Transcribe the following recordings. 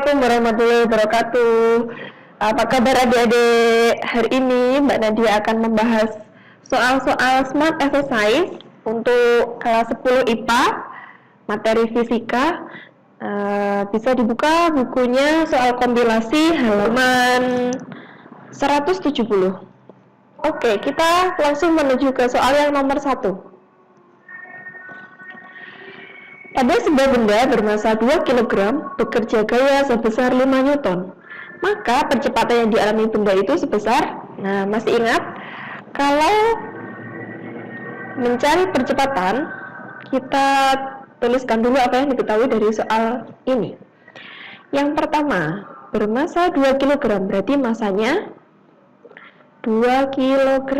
Assalamualaikum warahmatullahi wabarakatuh. Apa kabar adik-adik? Hari ini Mbak Nadia akan membahas soal-soal Smart Exercise untuk kelas 10 IPA, materi fisika. Bisa dibuka bukunya soal kompilasi halaman 170. Oke, kita langsung menuju ke soal yang nomor 1. Pada sebuah benda bermassa 2 kg bekerja gaya sebesar 5 Newton, maka percepatan yang dialami benda itu sebesar, masih ingat? Kalau mencari percepatan, kita tuliskan dulu apa yang diketahui dari soal ini. Yang pertama, bermassa 2 kg, berarti massanya 2 kg.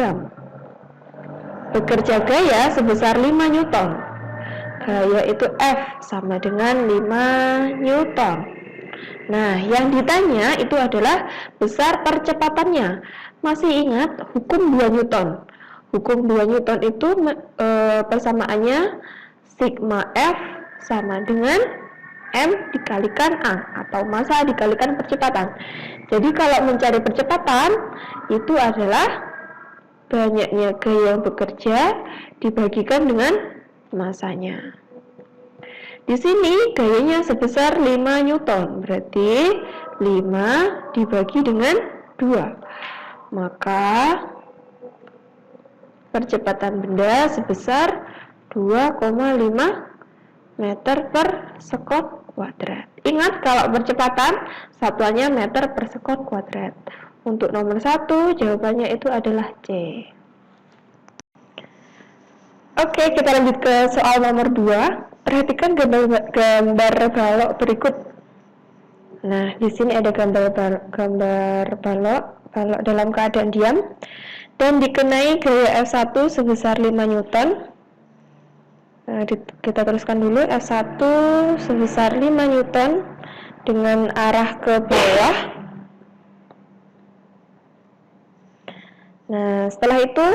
Bekerja gaya sebesar 5 Newton. Gaya itu F sama dengan 5 Newton. Nah, yang ditanya itu adalah besar percepatannya. Masih ingat hukum 2 Newton? Hukum 2 Newton itu persamaannya sigma F sama dengan M dikalikan A, atau massa dikalikan percepatan. Jadi kalau mencari percepatan itu adalah banyaknya gaya yang bekerja dibagikan dengan masanya. Di sini gayanya sebesar 5 Newton, berarti 5 dibagi dengan 2. Maka percepatan benda sebesar 2,5 meter per sekon kuadrat. Ingat, kalau percepatan satuannya meter per sekon kuadrat. Untuk nomor 1 jawabannya itu adalah C. Oke, kita lanjut ke soal nomor 2. Perhatikan gambar balok berikut. Nah, di sini ada gambar balok dalam keadaan diam dan dikenai gaya F1 sebesar 5 Newton. Nah, kita tuliskan dulu F1 sebesar 5 Newton dengan arah ke bawah. Nah, setelah itu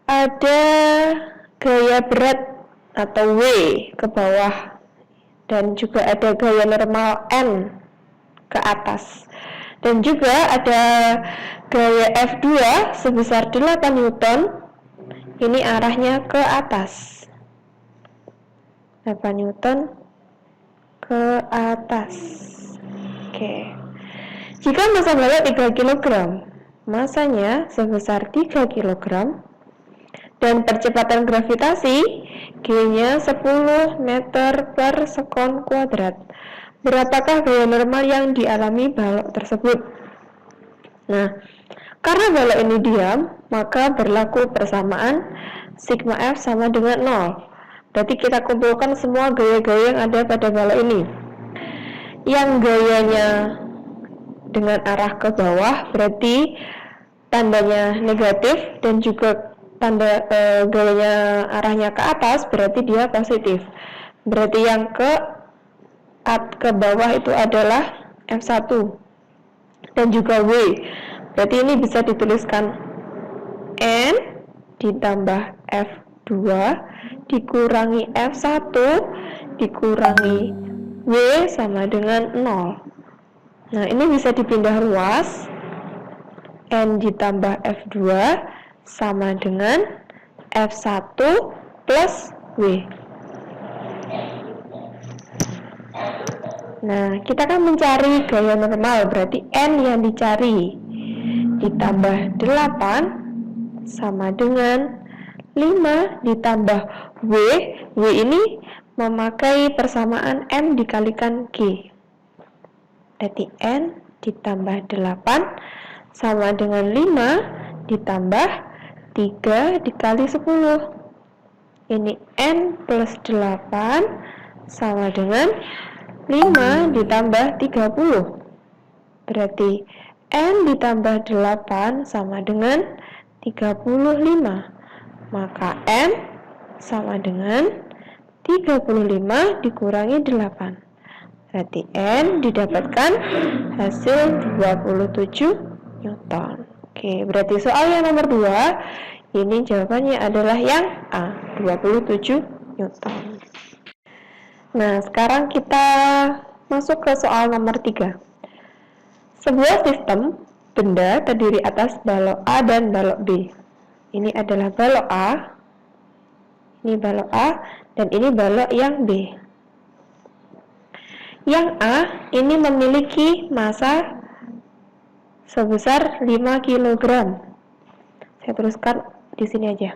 ada gaya berat atau W ke bawah dan juga ada gaya normal N ke atas, dan juga ada gaya F2 sebesar 8 Newton. Ini arahnya ke atas, 8 Newton ke atas. Oke. Jika massa balok 3 kg, massanya sebesar 3 kg dan percepatan gravitasi G-nya 10 meter per sekon kuadrat. Berapakah gaya normal yang dialami balok tersebut? Nah, karena balok ini diam, maka berlaku persamaan sigma F sama dengan 0. Berarti kita kumpulkan semua gaya-gaya yang ada pada balok ini. Yang gayanya dengan arah ke bawah berarti tandanya negatif, dan juga tanda gayanya arahnya ke atas berarti dia positif. Berarti yang ke bawah itu adalah F1 dan juga W. Berarti ini bisa dituliskan N ditambah F2 dikurangi F1 dikurangi W sama dengan 0. Nah, ini bisa dipindah ruas. N ditambah F2 sama dengan F1 plus W. Nah, kita akan mencari gaya normal, berarti N yang dicari ditambah 8 sama dengan 5 ditambah W. W ini memakai persamaan M dikalikan G. Berarti N ditambah 8 sama dengan 5 ditambah 3 dikali 10. Ini N plus 8 sama dengan 5 ditambah 30. Berarti N ditambah 8 sama dengan 35. Maka N sama dengan 35 dikurangi 8. Berarti N didapatkan hasil 27 Newton. Oke, berarti soal yang nomor 2 ini jawabannya adalah yang A, 27 Newton. Nah, sekarang kita masuk ke soal nomor 3. Sebuah sistem benda terdiri atas balok A dan balok B. Ini adalah balok A, ini balok A, dan ini balok yang B. Yang A ini memiliki massa sebesar 5 kg. Saya tuliskan di sini aja.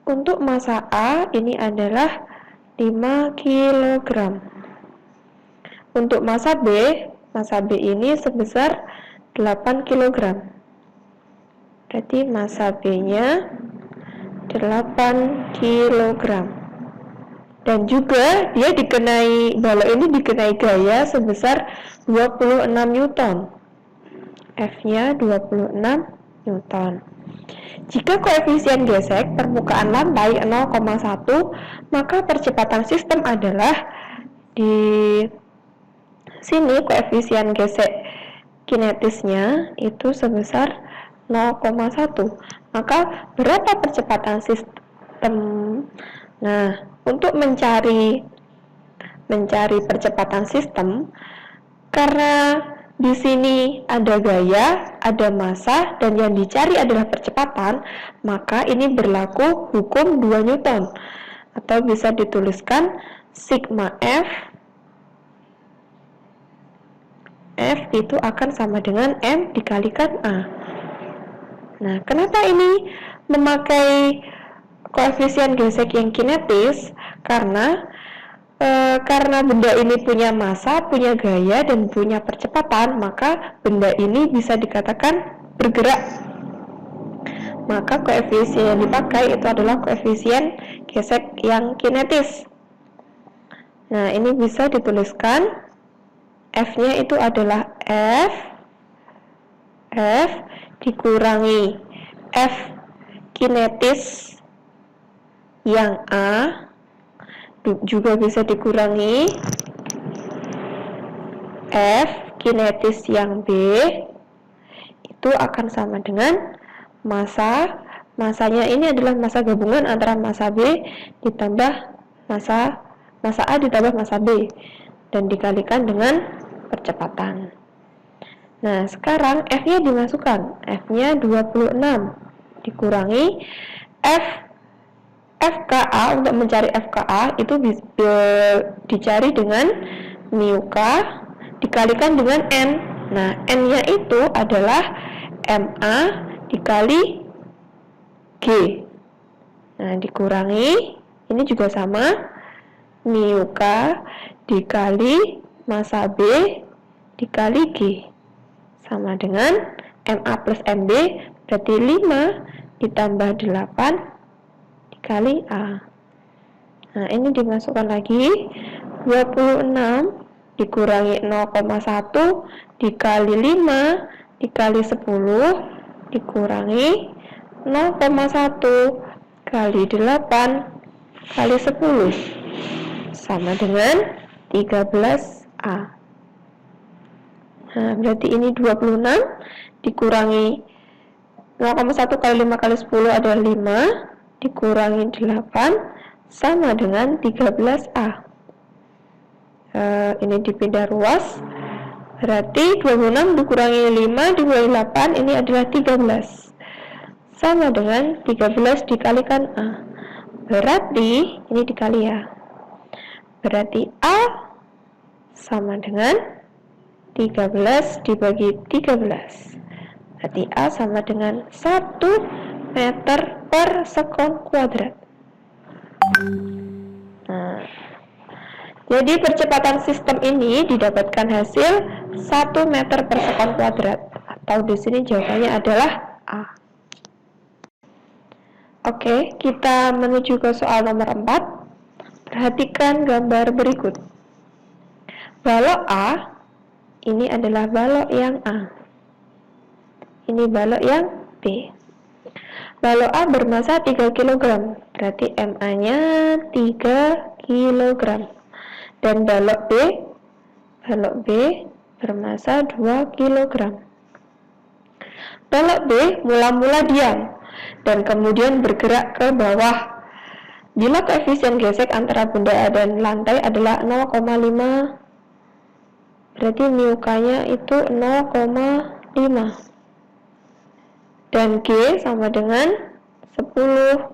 Untuk massa A ini adalah 5 kg. Untuk massa B ini sebesar 8 kg. Berarti massa B-nya 8 kg. Dan juga dia balok ini dikenai gaya sebesar 26 Newton. F-nya 26 Newton. Jika koefisien gesek permukaan lantai 0,1, maka percepatan sistem adalah di sini koefisien gesek kinetisnya itu sebesar 0,1. Maka berapa percepatan sistem? Nah, untuk mencari percepatan sistem, karena di sini ada gaya, ada massa, dan yang dicari adalah percepatan, maka ini berlaku hukum 2 Newton, atau bisa dituliskan sigma F itu akan sama dengan M dikalikan A. Nah, kenapa ini memakai koefisien gesek yang kinetis? Karena benda ini punya massa, punya gaya, dan punya percepatan, maka benda ini bisa dikatakan bergerak. Maka koefisien yang dipakai itu adalah koefisien gesek yang kinetis. Nah, ini bisa dituliskan F-nya itu adalah F dikurangi F kinetis yang A, juga bisa dikurangi F kinetis yang B, itu akan sama dengan massanya ini adalah massa gabungan antara massa B ditambah massa A ditambah massa B, dan dikalikan dengan percepatan. Nah, sekarang F-nya dimasukkan. F-nya 26 dikurangi FKA. Untuk mencari FKA itu dicari dengan mu K dikalikan dengan N. Nah, N-nya itu adalah MA dikali G. Nah, dikurangi, ini juga sama, mu K dikali massa B dikali G, sama dengan MA plus MB, berarti 5 ditambah 8 dikali A. Nah, ini dimasukkan lagi, 26 dikurangi 0,1 dikali 5 dikali 10 dikurangi 0,1 kali 8 kali 10 sama dengan 13A. Nah, berarti ini 26 dikurangi 0,1 kali 5 kali 10 adalah 5 dikurangi 8 sama dengan 13A. Ini dipindah ruas, berarti 26 dikurangi 5 dikurangi 8 ini adalah 13 sama dengan 13 dikalikan A. Berarti ini dikali ya, berarti A sama dengan 13 dibagi 13, berarti A sama dengan 1 meter per sekon kuadrat. Nah, jadi percepatan sistem ini didapatkan hasil 1 meter per sekon kuadrat, atau di sini jawabannya adalah A. Oke, kita menuju ke soal nomor 4. Perhatikan gambar berikut. Balok A ini adalah balok yang A. Ini balok yang B. Balok A bermassa 3 kg, berarti MA-nya 3 kg. Dan balok B bermassa 2 kg. Balok B mula-mula diam dan kemudian bergerak ke bawah. Bila koefisien gesek antara benda dan lantai adalah 0,5, berarti mu K-nya itu 0,5. Dan G sama dengan 10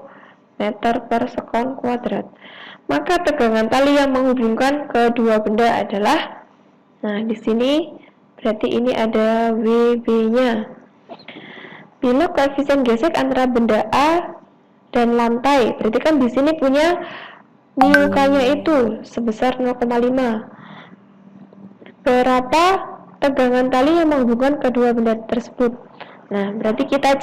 meter per sekon kuadrat. Maka tegangan tali yang menghubungkan kedua benda adalah, nah di sini berarti ini ada WB-nya. Bila koefisien gesek antara benda A dan lantai, berarti kan di sini punya mu K-nya itu sebesar 0,5. Berapa tegangan tali yang menghubungkan kedua benda tersebut? Nah, berarti kita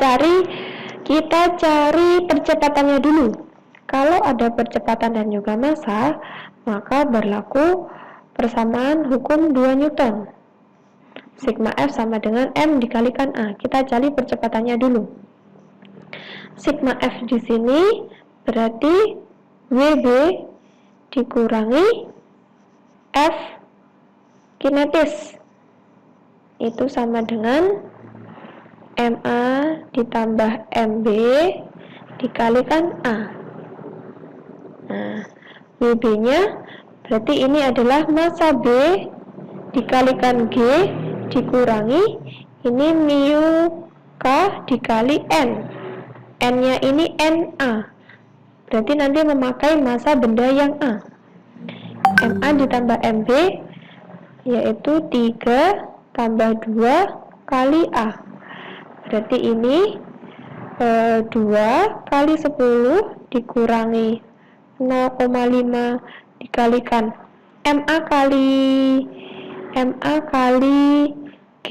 cari percepatannya dulu. Kalau ada percepatan dan juga massa, maka berlaku persamaan hukum 2 Newton. Sigma F sama dengan M dikalikan A. Kita cari percepatannya dulu. Sigma F di sini berarti WB dikurangi F kinetis. Itu sama dengan MA ditambah MB dikalikan A. Nah, WB-nya berarti ini adalah massa B dikalikan G dikurangi ini mu K dikali N. N-nya ini NA. Berarti nanti memakai massa benda yang A. MA ditambah MB yaitu 3 tambah 2 kali A. Berarti ini 2 kali 10 dikurangi 0,5 dikalikan MA kali G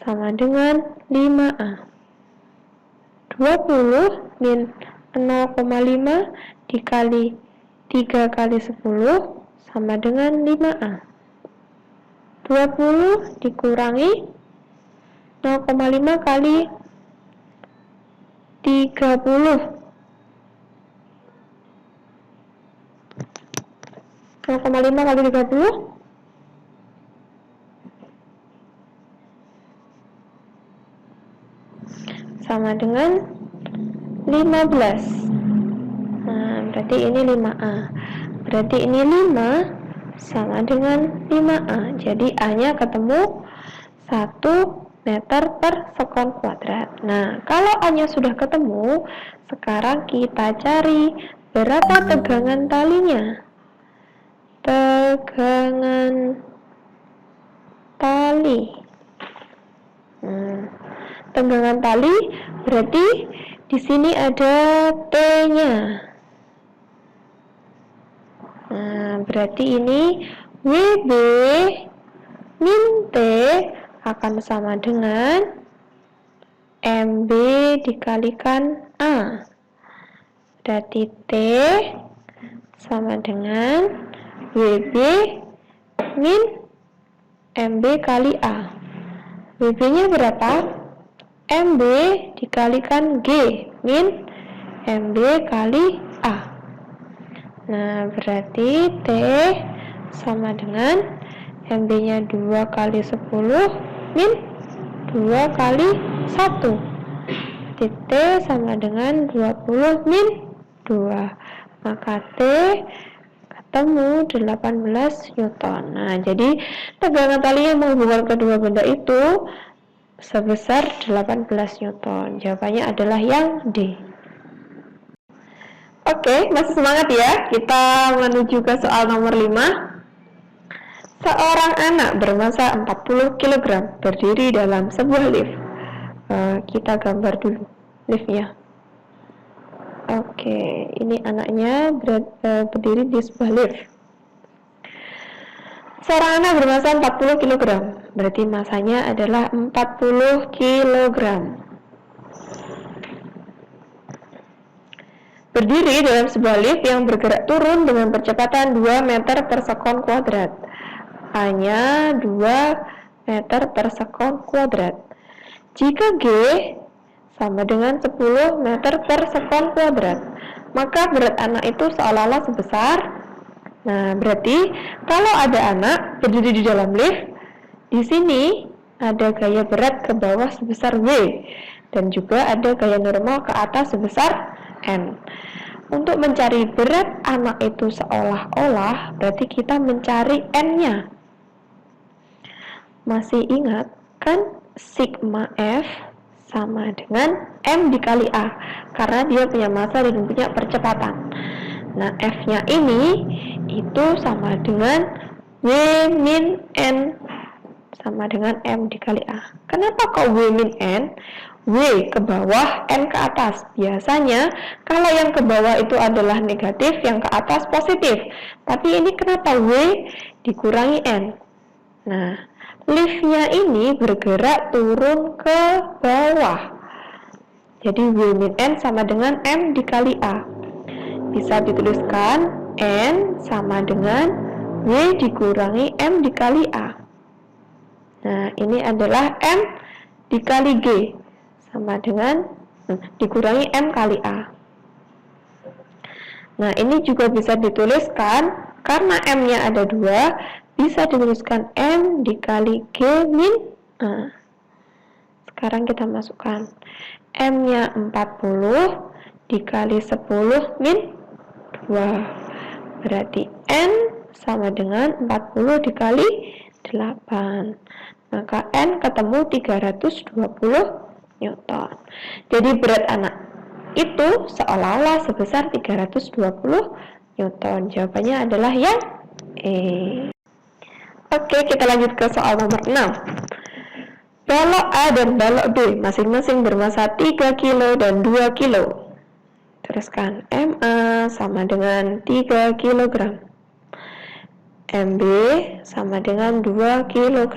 sama dengan 5A. 20 min 0,5 dikali 3 kali 10 sama dengan 5A. 20 dikurangi 0,5 kali 30. 0,5 kali 30 sama dengan 15. Nah, berarti ini 5A. Berarti ini 5 sama dengan 5A. Jadi A-nya ketemu 1 meter per sekon kuadrat. Nah, kalau A-nya sudah ketemu, sekarang kita cari berapa tegangan talinya. Tegangan tali. Tegangan tali berarti di sini ada T-nya. Nah, berarti ini WB min T akan sama dengan MB dikalikan A. Berarti T sama dengan WB min MB kali A. WB-nya berapa? MB dikalikan G min MB kali A. Nah, berarti T sama dengan MB-nya 2 kali 10 min 2 kali 1. T sama dengan 20 min 2. Maka T ketemu 18 Newton. Nah, jadi tegangan tali yang menghubungkan kedua benda itu sebesar 18 Newton. Jawabannya adalah yang D. Oke, masih semangat ya? Kita menuju ke soal nomor 5. Seorang anak bermasa 40 kg berdiri dalam sebuah lift. Kita gambar dulu liftnya. Oke, ini anaknya berdiri di sebuah lift. Seorang anak bermasa 40 kg, berarti masanya adalah 40 kg. Berdiri dalam sebuah lift yang bergerak turun dengan percepatan 2 meter per sekon kuadrat. Hanya 2 meter per sekon kuadrat. Jika G sama dengan 10 meter per sekon kuadrat, maka berat anak itu seolah-olah sebesar. Nah, berarti kalau ada anak berdiri di dalam lift, di sini ada gaya berat ke bawah sebesar W dan juga ada gaya normal ke atas sebesar N. Untuk mencari berat anak itu seolah-olah, berarti kita mencari N-nya. Masih ingat kan sigma F sama dengan M dikali A, karena dia punya massa dan punya percepatan. Nah, F-nya ini itu sama dengan W min N sama dengan M dikali A. Kenapa kok W min N? W ke bawah, N ke atas. Biasanya kalau yang ke bawah itu adalah negatif, yang ke atas positif. Tapi ini kenapa W dikurangi N? Nah, liftnya ini bergerak turun ke bawah. Jadi W min N sama dengan M dikali A. Bisa dituliskan N sama dengan W dikurangi M dikali A. Nah, ini adalah M dikali G sama dengan dikurangi M kali A. Nah, ini juga bisa dituliskan karena M-nya ada 2, bisa dituliskan M dikali G min A. Sekarang kita masukkan M-nya 40 dikali 10 min 2. Berarti N sama dengan 40 dikali 8. Maka N ketemu 320 Newton. Jadi berat anak itu seolah-olah sebesar 320 Newton. Jawabannya adalah yang E. Oke, kita lanjut ke soal nomor 6. Balok A dan balok B masing-masing bermassa 3 kilo dan 2 kilo. Teruskan MA sama dengan 3 kg. MB sama dengan 2 kg.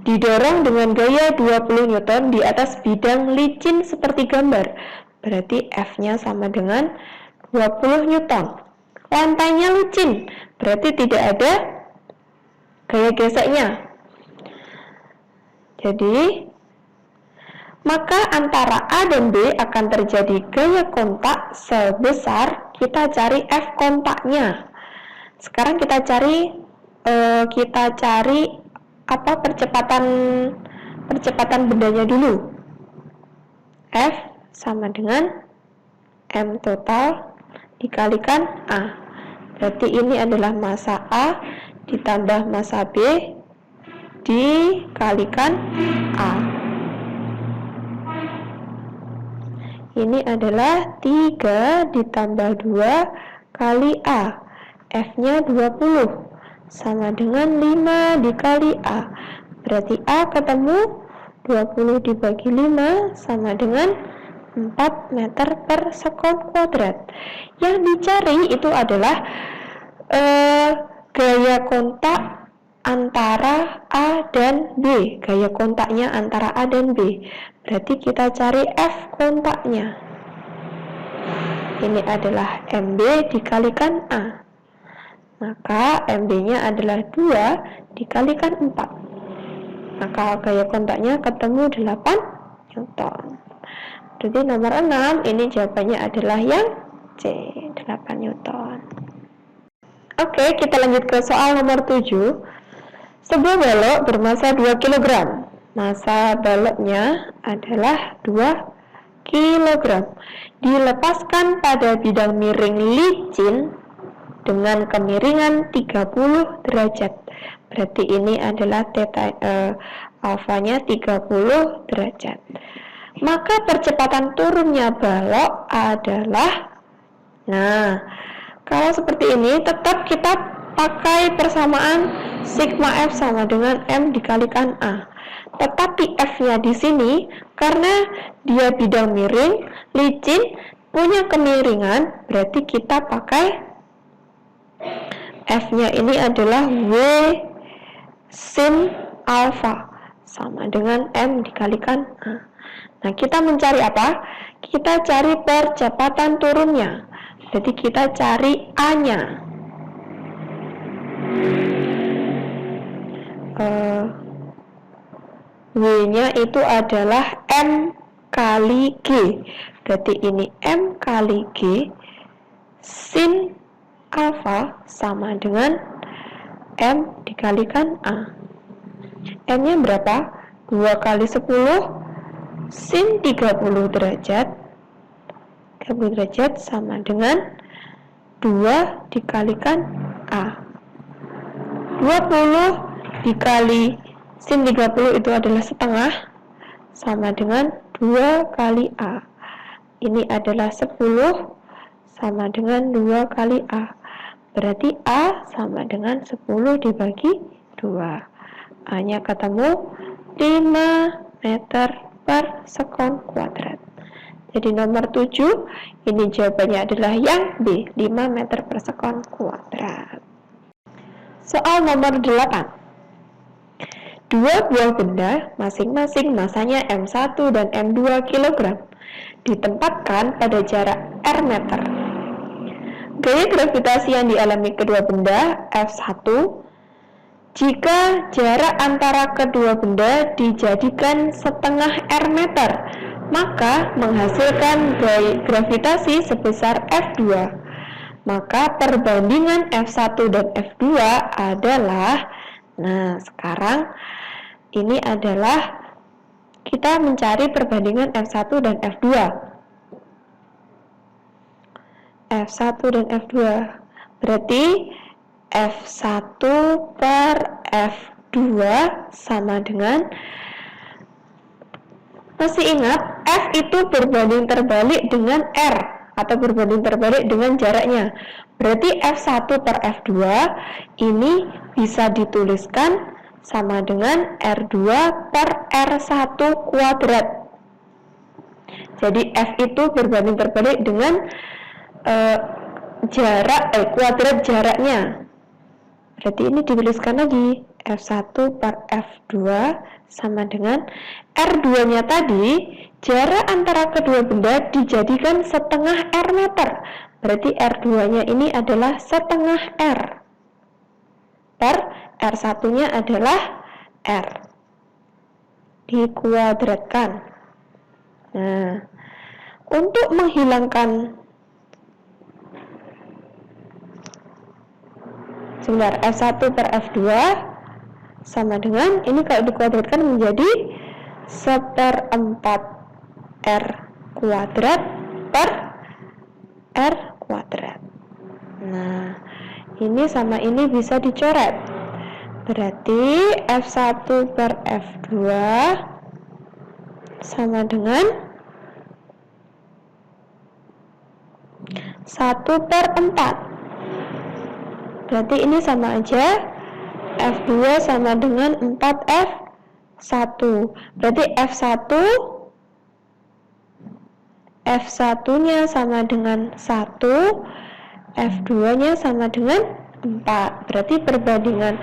Didorong dengan gaya 20 Newton di atas bidang licin seperti gambar. Berarti F-nya sama dengan 20 Newton. Lantainya licin, berarti tidak ada gaya geseknya. Jadi, maka antara A dan B akan terjadi gaya kontak sebesar, kita cari F kontaknya. Sekarang kita cari apa percepatan bendanya dulu. F sama dengan M total dikalikan A. Berarti ini adalah massa A ditambah massa B dikalikan A. Ini adalah 3 ditambah 2 kali A. F-nya 20 sama dengan 5 dikali A. Berarti A ketemu 20 dibagi 5 sama dengan 4 meter per sekon kuadrat. Yang dicari itu adalah gaya kontak antara A dan B. Gaya kontaknya antara A dan B. Berarti kita cari F kontaknya. Ini adalah MB dikalikan A. Maka MB-nya adalah 2 dikalikan 4. Maka gaya kontaknya ketemu 8 Newton. Jadi nomor 6 ini jawabannya adalah yang C, 8 Newton. Oke, kita lanjut ke soal nomor 7. Sebuah balok bermassa 2 kg. Massa baloknya adalah 2 kg. Dilepaskan pada bidang miring licin dengan kemiringan 30 derajat. Berarti ini adalah alfanya 30 derajat. Maka percepatan turunnya balok adalah, nah, kalau seperti ini tetap kita pakai persamaan sigma F sama dengan M dikalikan A. Tetapi F-nya di sini karena dia bidang miring, licin, punya kemiringan, berarti kita pakai F-nya ini adalah W sin alfa sama dengan M dikalikan A. Nah, kita mencari apa? Kita cari percepatan turunnya. Jadi kita cari A-nya. W-nya itu adalah M kali G. Berarti ini M kali G sin alfa sama dengan M dikalikan A. M-nya berapa? 2 kali 10 sin 30 derajat. 30 derajat sama dengan 2 dikalikan A. 20 dikali sin 30 itu adalah setengah, sama dengan 2 kali A. Ini adalah 10 sama dengan 2 kali A. Berarti A sama dengan 10 dibagi 2. A-nya ketemu 5 meter per sekon kuadrat. Jadi nomor 7, ini jawabannya adalah yang B, 5 meter per sekon kuadrat. Soal nomor 8. Dua buah benda masing-masing masanya M1 dan M2 kg ditempatkan pada jarak R meter. Gaya gravitasi yang dialami kedua benda F1 jika jarak antara kedua benda dijadikan setengah R meter, maka menghasilkan gaya gravitasi sebesar F2. Maka perbandingan F1 dan F2 adalah, nah sekarang ini adalah kita mencari perbandingan F1 dan F2. F1 dan F2 berarti F1 per F2 sama dengan, masih ingat F itu berbanding terbalik dengan R atau berbanding terbalik dengan jaraknya. Berarti F1 per F2 ini bisa dituliskan sama dengan R2 per R1 kuadrat. Jadi F itu berbanding terbalik dengan kuadrat jaraknya. Berarti ini dituliskan lagi F1 per F2 sama dengan R2-nya tadi, jarak antara kedua benda dijadikan setengah R meter. Berarti R2-nya ini adalah setengah R. Per R1-nya adalah R. Dikuadratkan. Nah, untuk menghilangkan F1 per F2 sama dengan, ini kalau dikuadratkan menjadi 1/4 R kuadrat per R kuadrat. Nah, ini sama ini bisa dicoret. Berarti F1 per F2 sama dengan 1/4. Berarti ini sama aja, F2 sama dengan 4F1. Berarti F1-nya sama dengan 1, F2-nya sama dengan 4. Berarti perbandingan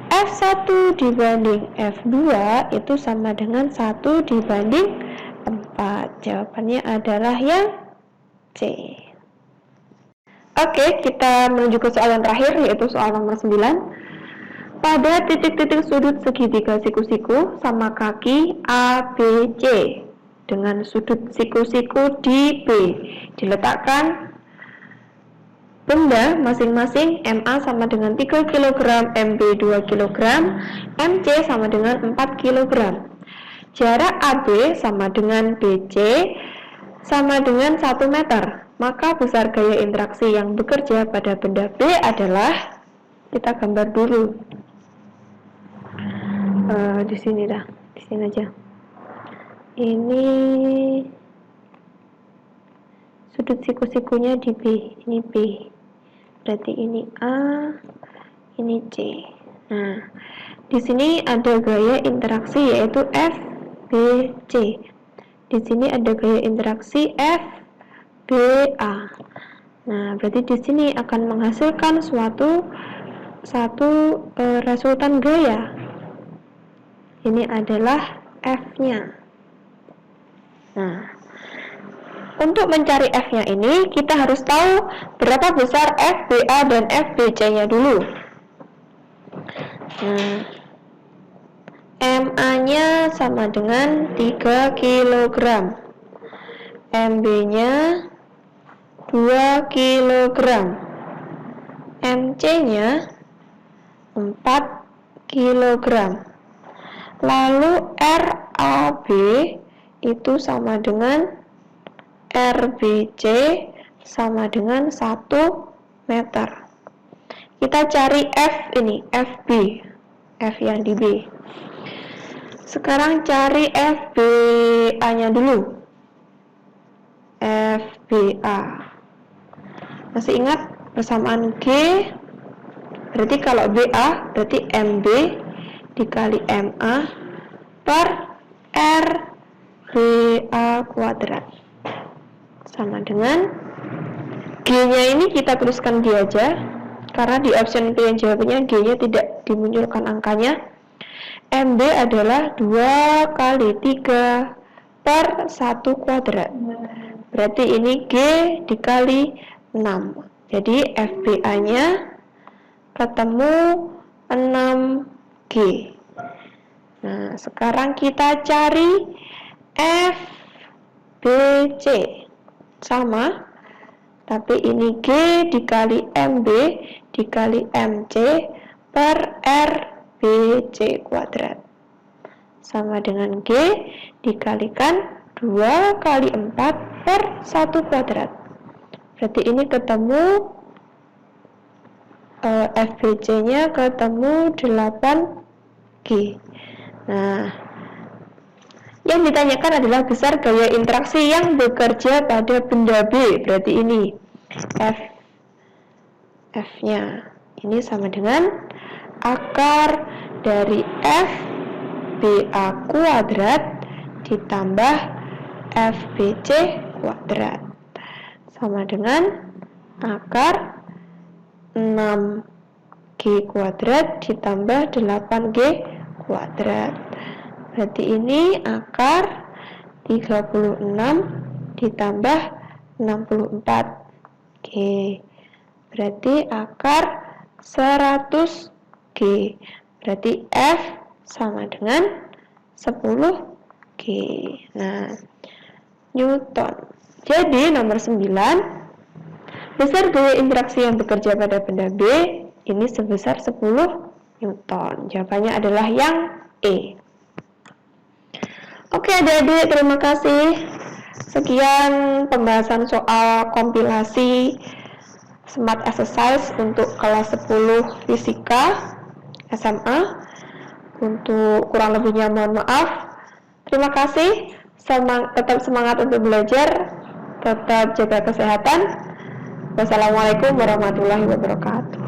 F1 dibanding F2 itu sama dengan 1 dibanding 4. Jawabannya adalah yang C. Oke, kita menuju ke soal yang terakhir, yaitu soal nomor 9. Pada titik-titik sudut segitiga siku-siku sama kaki ABC dengan sudut siku-siku di B diletakkan benda masing-masing MA sama dengan 3 kg, MB 2 kg, MC sama dengan 4 kg. Jarak AB sama dengan BC sama dengan 1 meter. Maka besar gaya interaksi yang bekerja pada benda B adalah, kita gambar dulu. Di sini dah, di sini aja. Ini sudut siku-sikunya di B, ini B. Berarti ini A, ini C. Nah, di sini ada gaya interaksi yaitu F, B, C. Di sini ada gaya interaksi F, B, A. Nah, berarti di sini akan menghasilkan satu resultan gaya. Ini adalah F-nya. Nah, untuk mencari F-nya ini, kita harus tahu berapa besar FBA dan FBC-nya dulu. Nah, MA-nya sama dengan 3 kg. MB-nya 2 kg. MC-nya 4 kg. Lalu RAB itu sama dengan RBC sama dengan 1 meter. Kita cari F ini, FB, F yang di B. Sekarang cari FBA-nya dulu. FBA. Masih ingat persamaan G? Berarti kalau BA berarti MB dikali MA per RBA kuadrat. Sama dengan G-nya ini kita tuliskan G aja, karena di option P yang jawabannya G-nya tidak dimunculkan angkanya. MB adalah 2 kali 3 per 1 kuadrat. Berarti ini G dikali 6. Jadi FBA-nya ketemu 6G. Nah, sekarang kita cari FBC. Sama, tapi ini G dikali MB dikali MC per RBC kuadrat. Sama dengan G dikalikan 2 kali 4 per 1 kuadrat. Berarti ini ketemu FBC-nya ketemu 8G. Nah, yang ditanyakan adalah besar gaya interaksi yang bekerja pada benda B. Berarti ini F-nya. Ini sama dengan akar dari FBA kuadrat ditambah FBC kuadrat. Sama dengan akar 6G kuadrat ditambah 8G kuadrat. Berarti ini akar 36 ditambah 64G. Berarti akar 100G. Berarti F sama dengan 10G. Nah, Newton. Jadi nomor 9, besar gaya interaksi yang bekerja pada benda B ini sebesar 10 Newton. Jawabannya adalah yang E. Oke adik-adik, terima kasih. Sekian pembahasan soal kompilasi Smart Exercise untuk kelas 10 Fisika SMA. Untuk kurang lebihnya mohon maaf. Terima kasih. Tetap semangat untuk belajar. Tetap jaga kesehatan. Wassalamualaikum warahmatullahi wabarakatuh.